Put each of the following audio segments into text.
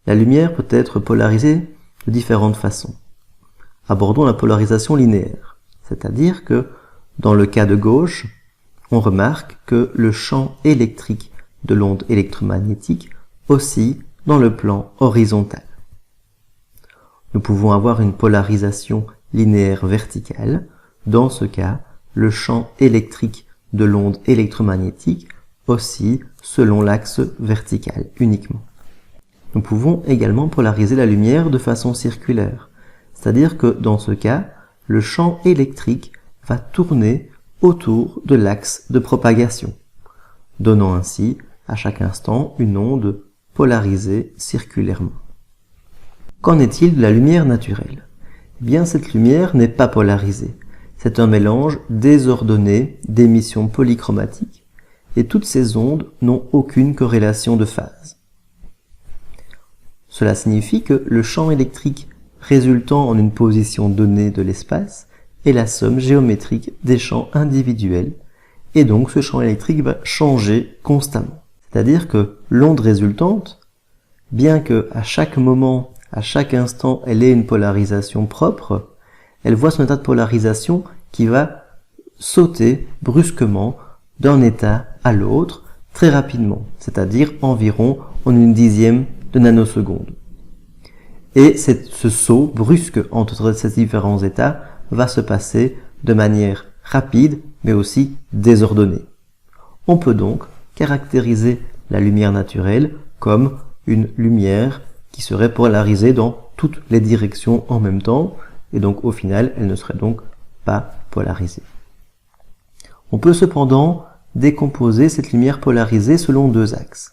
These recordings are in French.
La lumière peut être polarisée de différentes façons. Abordons la polarisation linéaire, c'est-à-dire que dans le cas de gauche, on remarque que le champ électrique de l'onde électromagnétique oscille dans le plan horizontal. Nous pouvons avoir une polarisation linéaire verticale. Dans ce cas, le champ électrique de l'onde électromagnétique oscille selon l'axe vertical uniquement. Nous pouvons également polariser la lumière de façon circulaire, c'est-à-dire que dans ce cas, le champ électrique va tourner autour de l'axe de propagation, donnant ainsi à chaque instant une onde polarisée circulairement. Qu'en est-il de la lumière naturelle? Eh bien, cette lumière n'est pas polarisée. C'est un mélange désordonné d'émissions polychromatiques et toutes ces ondes n'ont aucune corrélation de phase. Cela signifie que le champ électrique résultant en une position donnée de l'espace est la somme géométrique des champs individuels et donc ce champ électrique va changer constamment. C'est-à-dire que l'onde résultante, bien que à chaque moment, à chaque instant, elle ait une polarisation propre, elle voit son état de polarisation qui va sauter brusquement d'un état à l'autre très rapidement, c'est-à-dire environ en une dixième de nanoseconde. Et ce saut brusque entre ces différents états va se passer de manière rapide mais aussi désordonnée. On peut donc caractériser la lumière naturelle comme une lumière qui serait polarisée dans toutes les directions en même temps, et donc au final, elle ne serait donc pas polarisée. On peut cependant décomposer cette lumière polarisée selon deux axes.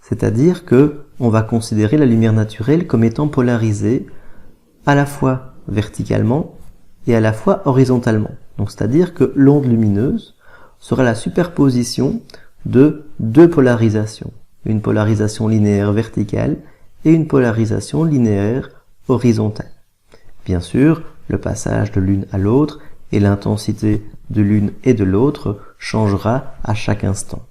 C'est-à-dire que on va considérer la lumière naturelle comme étant polarisée à la fois verticalement et à la fois horizontalement. Donc c'est-à-dire que l'onde lumineuse sera la superposition de deux polarisations. Une polarisation linéaire verticale et une polarisation linéaire horizontale. Bien sûr, le passage de l'une à l'autre et l'intensité de l'une et de l'autre changera à chaque instant.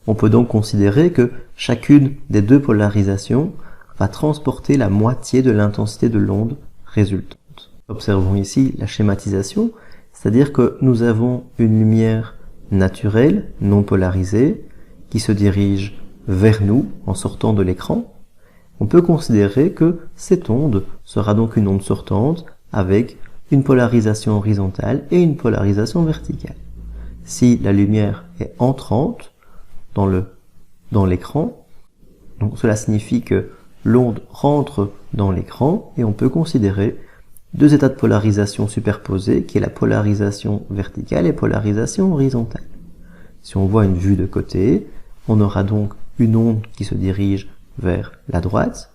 On peut donc considérer que chacune des deux polarisations va transporter la moitié de l'intensité de l'onde résultante. Observons ici la schématisation, c'est-à-dire que nous avons une lumière naturelle, non polarisée, qui se dirige vers nous en sortant de l'écran. On peut considérer que cette onde sera donc une onde sortante avec une polarisation horizontale et une polarisation verticale. Si la lumière est entrante dans l'écran, donc cela signifie que l'onde rentre dans l'écran et on peut considérer deux états de polarisation superposés qui est la polarisation verticale et polarisation horizontale. Si on voit une vue de côté, on aura donc une onde qui se dirige vers la droite,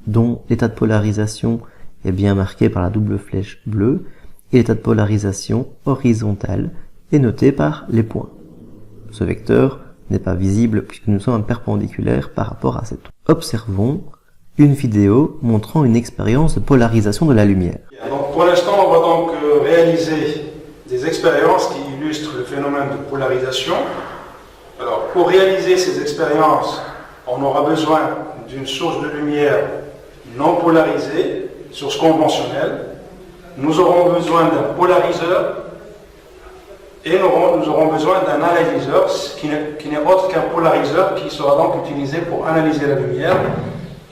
dont l'état de polarisation est bien marqué par la double flèche bleue, et l'état de polarisation horizontale est noté par les points. Ce vecteur n'est pas visible puisque nous sommes perpendiculaires par rapport à cette onde. Observons une vidéo montrant une expérience de polarisation de la lumière. Donc pour l'instant, on va donc réaliser des expériences qui illustrent le phénomène de polarisation. Alors, pour réaliser ces expériences, on aura besoin d'une source de lumière non polarisée, source conventionnelle. Nous aurons besoin d'un polariseur et nous aurons besoin d'un analyseur qui n'est autre qu'un polariseur qui sera donc utilisé pour analyser la lumière.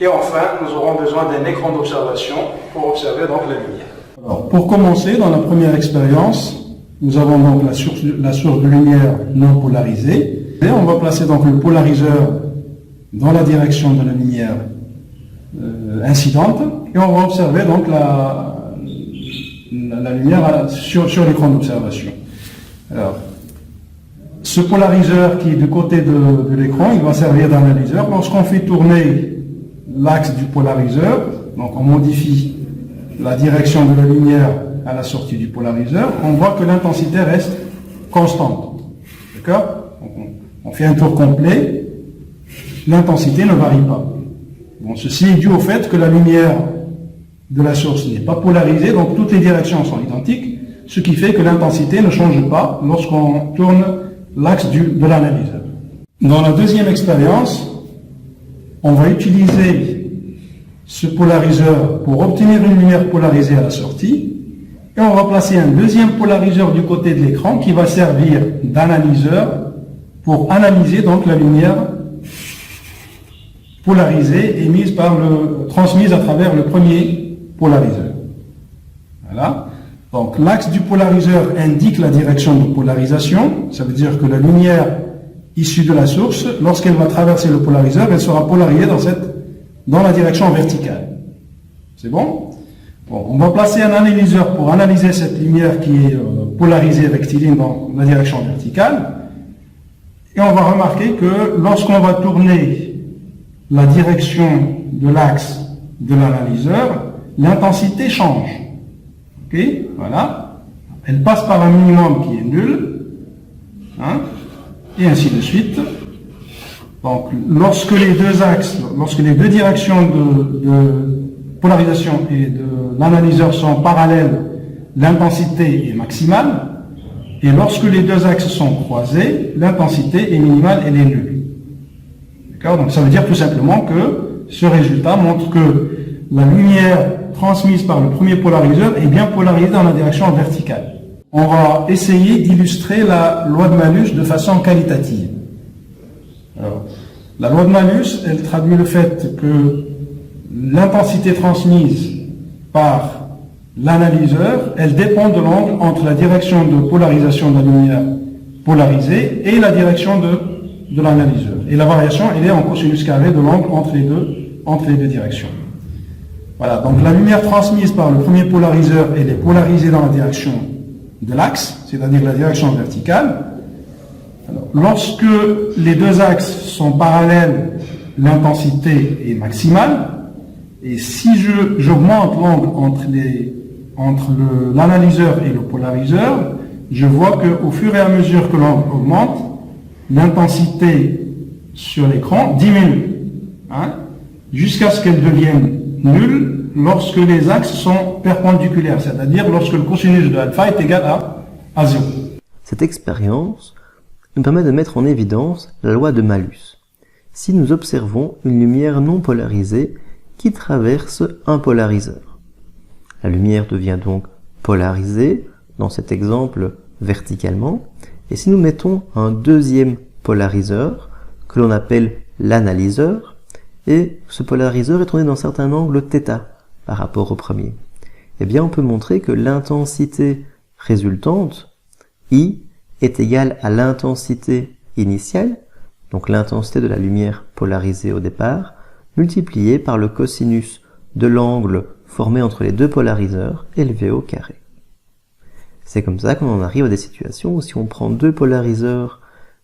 Et enfin, nous aurons besoin d'un écran d'observation pour observer donc la lumière. Alors, pour commencer, dans la première expérience, nous avons donc la source de lumière non polarisée. Et on va placer donc le polariseur dans la direction de la lumière incidente et on va observer donc la lumière sur l'écran d'observation. Alors, ce polariseur qui est du côté de l'écran, il va servir d'analyseur. Lorsqu'on fait tourner l'axe du polariseur, donc on modifie la direction de la lumière à la sortie du polariseur, on voit que l'intensité reste constante. D'accord? On fait un tour complet, l'intensité ne varie pas. Bon, ceci est dû au fait que la lumière de la source n'est pas polarisée, donc toutes les directions sont identiques, ce qui fait que l'intensité ne change pas lorsqu'on tourne l'axe de l'analyseur. Dans la deuxième expérience, on va utiliser ce polariseur pour obtenir une lumière polarisée à la sortie, et on va placer un deuxième polariseur du côté de l'écran qui va servir d'analyseur pour analyser donc la lumière polarisée transmise à travers le premier polariseur. Voilà. Donc l'axe du polariseur indique la direction de polarisation, ça veut dire que la lumière issue de la source, lorsqu'elle va traverser le polariseur, elle sera polarisée dans la direction verticale. C'est bon? Bon, on va placer un analyseur pour analyser cette lumière qui est polarisée rectiligne dans la direction verticale. Et on va remarquer que lorsqu'on va tourner la direction de l'axe de l'analyseur, l'intensité change. Ok? Voilà. Elle passe par un minimum qui est nul. Hein? Et ainsi de suite. Donc, lorsque les deux directions de polarisation et de l'analyseur sont parallèles, l'intensité est maximale. Et lorsque les deux axes sont croisés, l'intensité est minimale, elle est nulle. D'accord? Donc, ça veut dire tout simplement que ce résultat montre que la lumière transmise par le premier polariseur est bien polarisée dans la direction verticale. On va essayer d'illustrer la loi de Malus de façon qualitative. Alors, la loi de Malus, elle traduit le fait que l'intensité transmise par l'analyseur, elle dépend de l'angle entre la direction de polarisation de la lumière polarisée et la direction de l'analyseur. Et la variation, elle est en cosinus carré de l'angle entre les deux directions. Voilà, donc la lumière transmise par le premier polariseur, elle est polarisée dans la direction de l'axe, c'est-à-dire la direction verticale. Alors, lorsque les deux axes sont parallèles, l'intensité est maximale. Et si j'augmente l'angle entre l'analyseur et le polariseur, je vois qu'au fur et à mesure que l'angle augmente, l'intensité sur l'écran diminue, hein, jusqu'à ce qu'elle devienne nulle lorsque les axes sont perpendiculaires, c'est-à-dire lorsque le cosinus de alpha est égal à 0. Cette expérience nous permet de mettre en évidence la loi de Malus. Si nous observons une lumière non polarisée qui traverse un polariseur, la lumière devient donc polarisée, dans cet exemple verticalement, et si nous mettons un deuxième polariseur, que l'on appelle l'analyseur, et ce polariseur est tourné dans un certain angle θ par rapport au premier, eh bien on peut montrer que l'intensité résultante, I, est égale à l'intensité initiale, donc l'intensité de la lumière polarisée au départ, multipliée par le cosinus de l'angle formé entre les deux polariseurs élevé au carré. C'est comme ça qu'on en arrive à des situations où si on prend deux polariseurs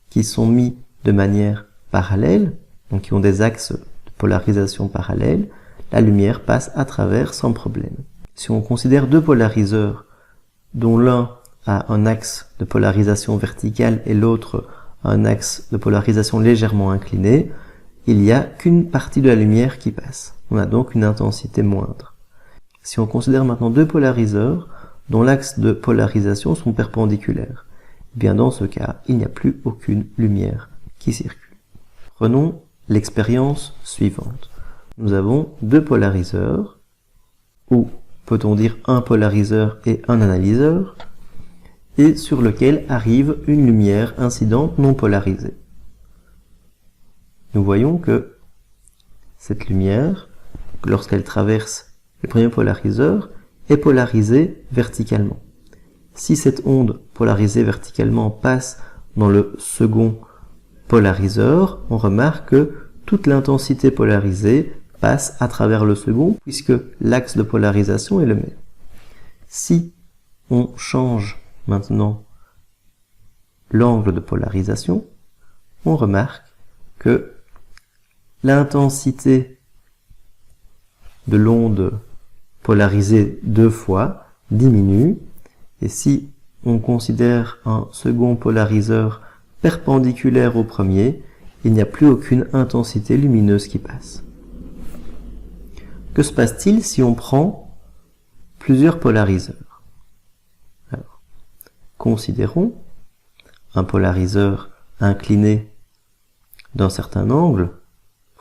qui sont mis de manière parallèle, donc qui ont des axes de polarisation parallèles, la lumière passe à travers sans problème. Si on considère deux polariseurs dont l'un a un axe de polarisation verticale et l'autre un axe de polarisation légèrement incliné, il n'y a qu'une partie de la lumière qui passe. On a donc une intensité moindre. Si on considère maintenant deux polariseurs dont l'axe de polarisation sont perpendiculaires, eh bien dans ce cas, il n'y a plus aucune lumière qui circule. Prenons l'expérience suivante. Nous avons deux polariseurs, ou peut-on dire un polariseur et un analyseur, et sur lequel arrive une lumière incidente non polarisée. Nous voyons que cette lumière, lorsqu'elle traverse le premier polariseur, est polarisée verticalement. Si cette onde polarisée verticalement passe dans le second polariseur, on remarque que toute l'intensité polarisée passe à travers le second, puisque l'axe de polarisation est le même. Si on change maintenant l'angle de polarisation, on remarque que l'intensité de l'onde polarisée deux fois diminue, et si on considère un second polariseur perpendiculaire au premier, il n'y a plus aucune intensité lumineuse qui passe. Que se passe-t-il si on prend plusieurs polariseurs? Alors, considérons un polariseur incliné d'un certain angle.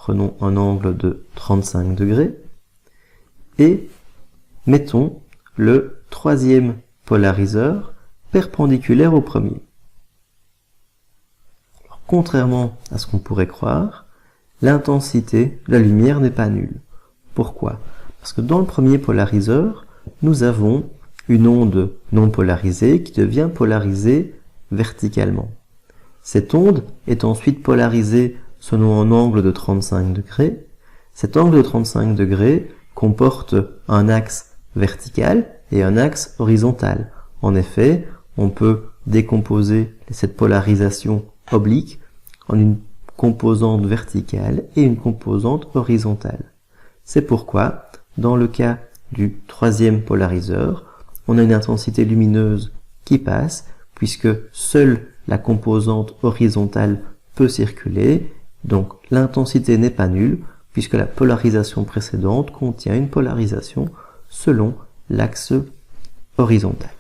prenons un angle de 35 degrés, et mettons le troisième polariseur perpendiculaire au premier. Alors, contrairement à ce qu'on pourrait croire, l'intensité de la lumière n'est pas nulle. Pourquoi? Parce que dans le premier polariseur, nous avons une onde non polarisée qui devient polarisée verticalement. Cette onde est ensuite polarisée selon un angle de 35 degrés. Cet angle de 35 degrés comporte un axe vertical et un axe horizontal. En effet, on peut décomposer cette polarisation oblique en une composante verticale et une composante horizontale. C'est pourquoi, dans le cas du troisième polariseur, on a une intensité lumineuse qui passe, puisque seule la composante horizontale peut circuler, donc l'intensité n'est pas nulle, puisque la polarisation précédente contient une polarisation selon l'axe horizontal.